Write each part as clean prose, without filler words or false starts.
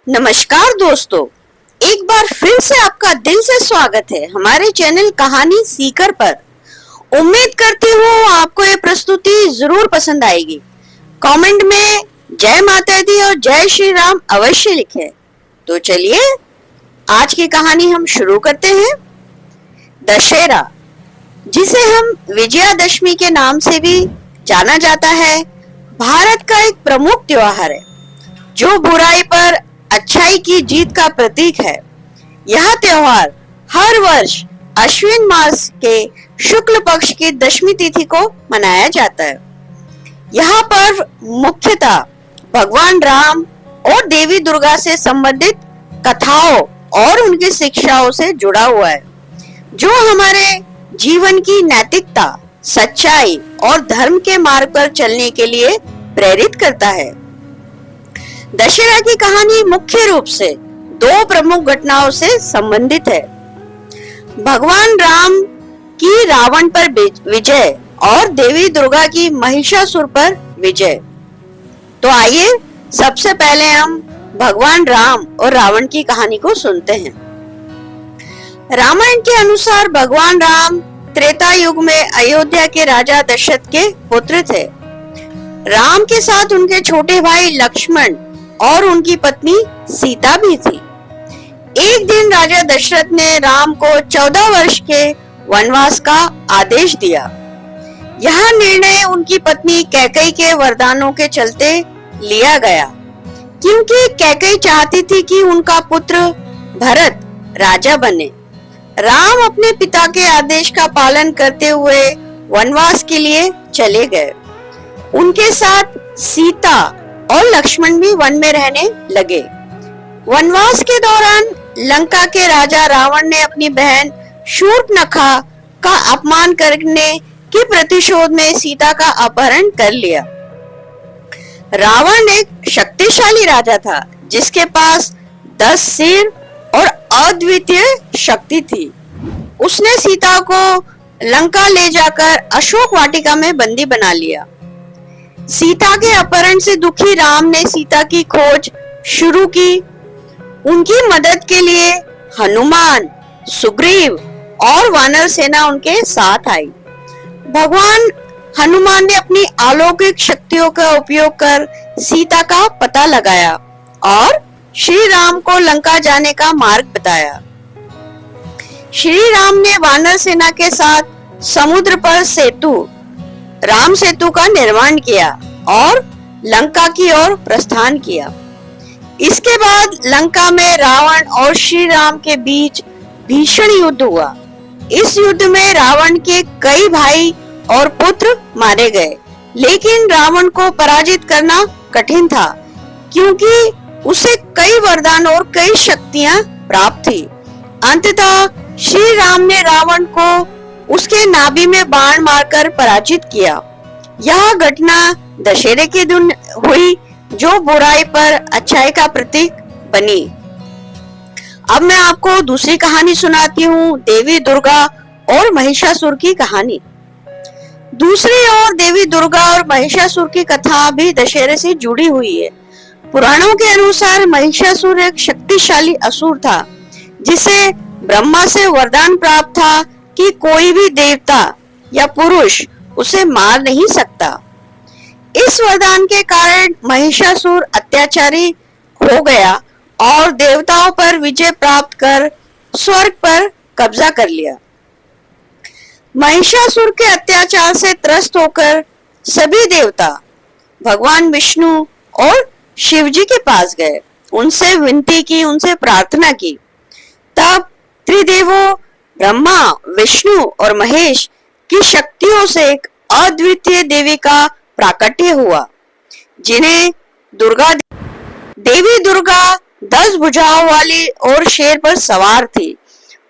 नमस्कार दोस्तों, एक बार फिर से आपका दिल से स्वागत है हमारे चैनल कहानी सीकर पर। उम्मीद करती हूँ आपको ये प्रस्तुति जरूर पसंद आएगी। कमेंट में जय माता दी और जय श्री राम अवश्य लिखें। तो चलिए आज की कहानी हम शुरू करते हैं। दशहरा, जिसे हम विजयादशमी के नाम से भी जाना जाता है, भारत का एक प्रमुख त्योहार है जो बुराई पर अच्छाई की जीत का प्रतीक है। यह त्योहार हर वर्ष अश्विन मास के शुक्ल पक्ष की दशमी तिथि को मनाया जाता है। यह पर्व मुख्यतः भगवान राम और देवी दुर्गा से संबंधित कथाओं और उनकी शिक्षाओं से जुड़ा हुआ है, जो हमारे जीवन की नैतिकता, सच्चाई और धर्म के मार्ग पर चलने के लिए प्रेरित करता है। दशहरा की कहानी मुख्य रूप से दो प्रमुख घटनाओं से संबंधित है। भगवान राम की रावण पर विजय और देवी दुर्गा की महिषासुर पर विजय। तो आइए सबसे पहले हम भगवान राम और रावण की कहानी को सुनते हैं। रामायण के अनुसार भगवान राम त्रेता युग में अयोध्या के राजा दशरथ के पुत्र थे। राम के साथ उनके छोटे भाई लक्ष्मण और उनकी पत्नी सीता भी थी। एक दिन राजा दशरथ ने राम को 14 वर्ष के वनवास का आदेश दिया। यह निर्णय उनकी पत्नी कैकेयी के वरदानों के चलते लिया गया, क्योंकि कैकेयी चाहती थी कि उनका पुत्र भरत राजा बने। राम अपने पिता के आदेश का पालन करते हुए वनवास के लिए चले गए। उनके साथ सीता और लक्ष्मण भी वन में रहने लगे। वनवास के दौरान लंका के राजा रावण ने अपनी बहन शूर्पणखा का अपमान करने के प्रतिशोध में सीता का अपहरण कर लिया। रावण एक शक्तिशाली राजा था, जिसके पास 10 सिर और अद्वितीय शक्ति थी। उसने सीता को लंका ले जाकर अशोक वाटिका में बंदी बना लिया। सीता के अपहरण से दुखी राम ने सीता की खोज शुरू की। उनकी मदद के लिए हनुमान, सुग्रीव और वानर सेना उनके साथ आई। भगवान हनुमान ने अपनी अलौकिक शक्तियों का उपयोग कर सीता का पता लगाया और श्री राम को लंका जाने का मार्ग बताया। श्री राम ने वानर सेना के साथ समुद्र पर राम सेतु का निर्माण किया और लंका की ओर प्रस्थान किया। इसके बाद लंका में रावण और श्री राम के बीच भीषण युद्ध हुआ। इस युद्ध में रावण के कई भाई और पुत्र मारे गए, लेकिन रावण को पराजित करना कठिन था, क्योंकि उसे कई वरदान और कई शक्तियां प्राप्त थी। अंततः श्री राम ने रावण को उसके नाभि में बाण मारकर पराजित किया। यह घटना दशहरे के दिन हुई, जो बुराई पर अच्छाई का प्रतीक बनी। अब मैं आपको दूसरी कहानी सुनाती हूँ, देवी दुर्गा और महिषासुर की कहानी। दूसरी ओर देवी दुर्गा और महिषासुर की कथा भी दशहरे से जुड़ी हुई है। पुराणों के अनुसार महिषासुर एक शक्तिशाली असुर था, जिसे ब्रह्मा से वरदान प्राप्त था कि कोई भी देवता या पुरुष उसे मार नहीं सकता। इस वरदान के कारण महिषासुर अत्याचारी हो गया और देवताओं पर विजय प्राप्त कर स्वर्ग पर कब्जा कर लिया। महिषासुर के अत्याचार से त्रस्त होकर सभी देवता भगवान विष्णु और शिव जी के पास गए, उनसे विनती की, उनसे प्रार्थना की। तब त्रिदेवों ब्रह्मा, विष्णु और महेश की शक्तियों से एक अद्वितीय देवी का प्राकट्य हुआ, जिन्हें देवी दुर्गा 10 भुजाओं वाली और शेर पर सवार थी।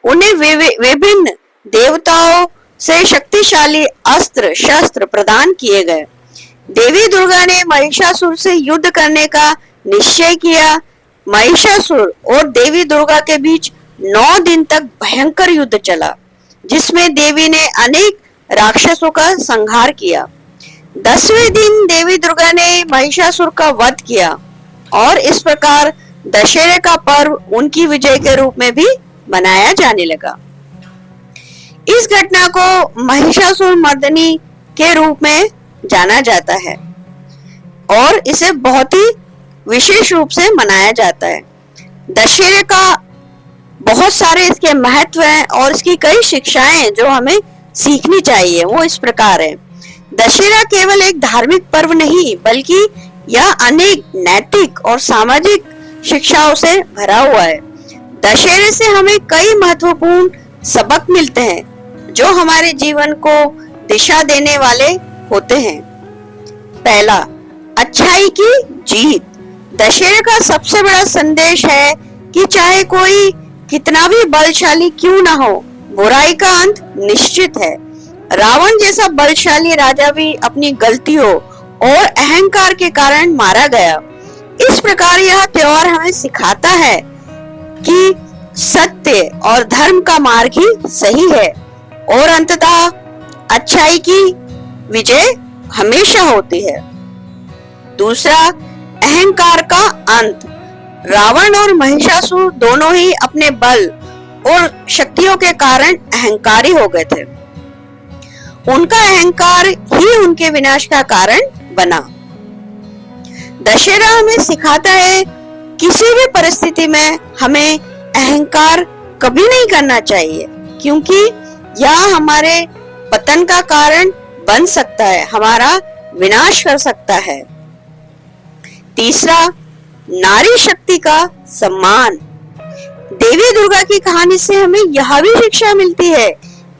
उन्हें विभिन्न देवताओं से शक्तिशाली अस्त्र शस्त्र प्रदान किए गए। देवी दुर्गा ने महिषासुर से युद्ध करने का निश्चय किया। महिषासुर और देवी दुर्गा के बीच 9 दिन तक भयंकर युद्ध चला, जिसमें देवी ने अनेक राक्षसों का संहार किया। 10वें दिन देवी दुर्गा ने महिषासुर का वध किया और इस प्रकार दशहरे का पर्व उनकी विजय के रूप में भी मनाया जाने लगा। इस घटना को महिषासुर मर्दनी के रूप में जाना जाता है और इसे बहुत ही विशेष रूप से मनाया जाता है। दशहरे का बहुत सारे इसके महत्व हैं और इसकी कई शिक्षाएं हैं जो हमें सीखनी चाहिए। वो इस प्रकार है। दशहरा केवल एक धार्मिक पर्व नहीं बल्कि यह अनेक नैतिक और सामाजिक शिक्षाओं से भरा हुआ है। दशहरे से हमें कई महत्वपूर्ण सबक मिलते हैं जो हमारे जीवन को दिशा देने वाले होते हैं। पहला, अच्छाई की जीत। दशहरे का सबसे बड़ा संदेश है कि चाहे कोई कितना भी बलशाली क्यों ना हो, बुराई का अंत निश्चित है। रावण जैसा बलशाली राजा भी अपनी गलतियों और अहंकार के कारण मारा गया। इस प्रकार यह त्योहार हमें सिखाता है कि सत्य और धर्म का मार्ग ही सही है और अंततः अच्छाई की विजय हमेशा होती है। दूसरा, अहंकार का अंत। रावण और महिषासुर दोनों ही अपने बल और शक्तियों के कारण अहंकारी हो गए थे। उनका अहंकार ही उनके विनाश का कारण बना। दशहरा हमें सिखाता है किसी भी परिस्थिति में हमें अहंकार कभी नहीं करना चाहिए, क्योंकि यह हमारे पतन का कारण बन सकता है, हमारा विनाश कर सकता है। तीसरा, नारी शक्ति का सम्मान। देवी दुर्गा की कहानी से हमें यह भी शिक्षा मिलती है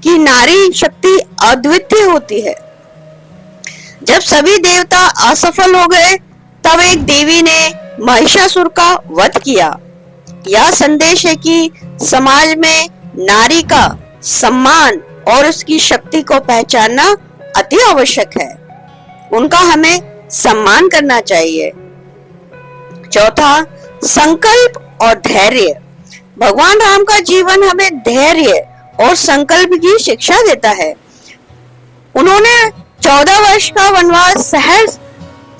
कि नारी शक्ति अद्वितीय होती है। जब सभी देवता असफल हो गए तब एक देवी ने महिषासुर का वध किया। यह संदेश है कि समाज में नारी का सम्मान और उसकी शक्ति को पहचानना अति आवश्यक है। उनका हमें सम्मान करना चाहिए। चौथा, संकल्प और धैर्य। भगवान राम का जीवन हमें धैर्य और संकल्प की शिक्षा देता है। उन्होंने 14 वर्ष का वनवास सहर्ष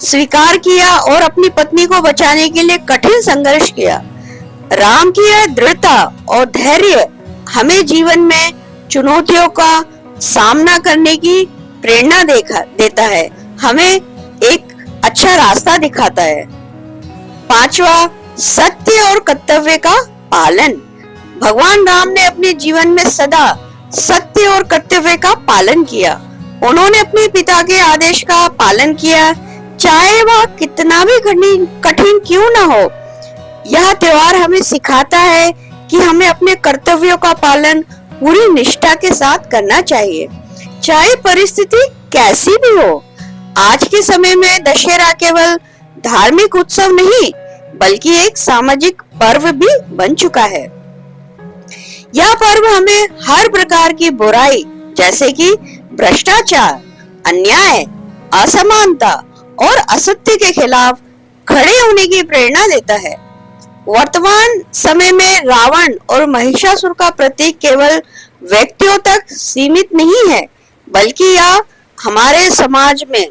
स्वीकार किया और अपनी पत्नी को बचाने के लिए कठिन संघर्ष किया। राम की यह दृढ़ता और धैर्य हमें जीवन में चुनौतियों का सामना करने की प्रेरणा देता है, हमें एक अच्छा रास्ता दिखाता है। पांचवा, सत्य और कर्तव्य का पालन। भगवान राम ने अपने जीवन में सदा सत्य और कर्तव्य का पालन किया। उन्होंने अपने पिता के आदेश का पालन किया, चाहे वह कितना भी कठिन क्यों न हो। यह त्योहार हमें सिखाता है कि हमें अपने कर्तव्यों का पालन पूरी निष्ठा के साथ करना चाहिए, चाहे परिस्थिति कैसी भी हो। आज के समय में दशहरा केवल धार्मिक उत्सव नहीं बल्कि एक सामाजिक पर्व भी बन चुका है। यह पर्व हमें हर प्रकार की बुराई जैसे कि भ्रष्टाचार, अन्याय, असमानता और असत्य के खिलाफ खड़े होने की प्रेरणा देता है। वर्तमान समय में रावण और महिषासुर का प्रतीक केवल व्यक्तियों तक सीमित नहीं है बल्कि यह हमारे समाज में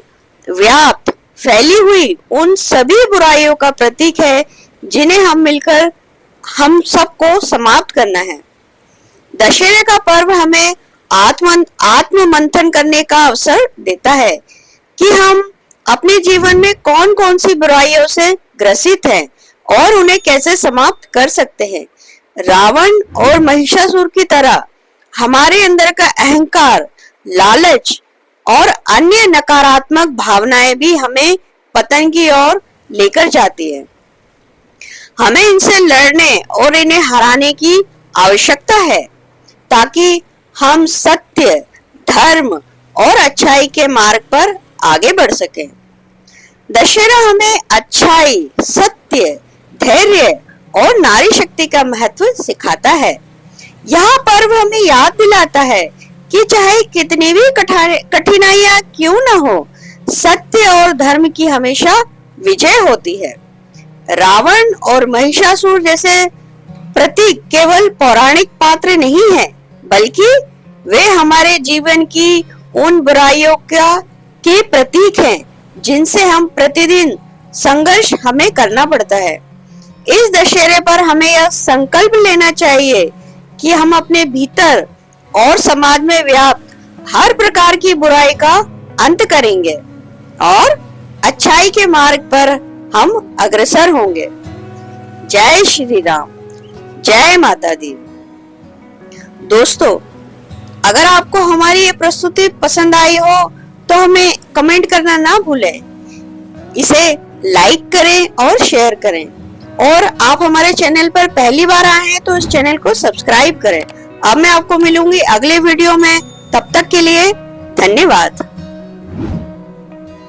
व्याप्त फैली हुई उन सभी बुराइयों का प्रतीक है जिन्हें हम मिलकर हम सबको समाप्त करना है। दशहरे का पर्व हमें आत्म मंथन करने का अवसर देता है कि हम अपने जीवन में कौन कौन सी बुराइयों से ग्रसित हैं और उन्हें कैसे समाप्त कर सकते हैं। रावण और महिषासुर की तरह हमारे अंदर का अहंकार, लालच और अन्य नकारात्मक भावनाएं भी हमें पतन की ओर लेकर जाती है। हमें इनसे लड़ने और इन्हें हराने की आवश्यकता है ताकि हम सत्य, धर्म और अच्छाई के मार्ग पर आगे बढ़ सकें। दशहरा हमें अच्छाई, सत्य, धैर्य और नारी शक्ति का महत्व सिखाता है। यह पर्व हमें याद दिलाता है कि चाहे कितनी भी कठिनाइयां क्यों न हो, सत्य और धर्म की हमेशा विजय होती है। रावण और महिषासुर जैसे प्रतीक केवल पौराणिक पात्र नहीं है बल्कि वे हमारे जीवन की उन बुराइयों के प्रतीक हैं जिनसे हम प्रतिदिन संघर्ष हमें करना पड़ता है। इस दशहरे पर हमें यह संकल्प लेना चाहिए कि हम अपने भीतर और समाज में व्याप्त हर प्रकार की बुराई का अंत करेंगे और अच्छाई के मार्ग पर हम अग्रसर होंगे। जय श्री राम, जय माता दी। दोस्तों, अगर आपको हमारी ये प्रस्तुति पसंद आई हो तो हमें कमेंट करना ना भूलें, इसे लाइक करें और शेयर करें, और आप हमारे चैनल पर पहली बार आए हैं तो इस चैनल को सब्सक्राइब करें। अब मैं आपको मिलूंगी अगले वीडियो में, तब तक के लिए धन्यवाद।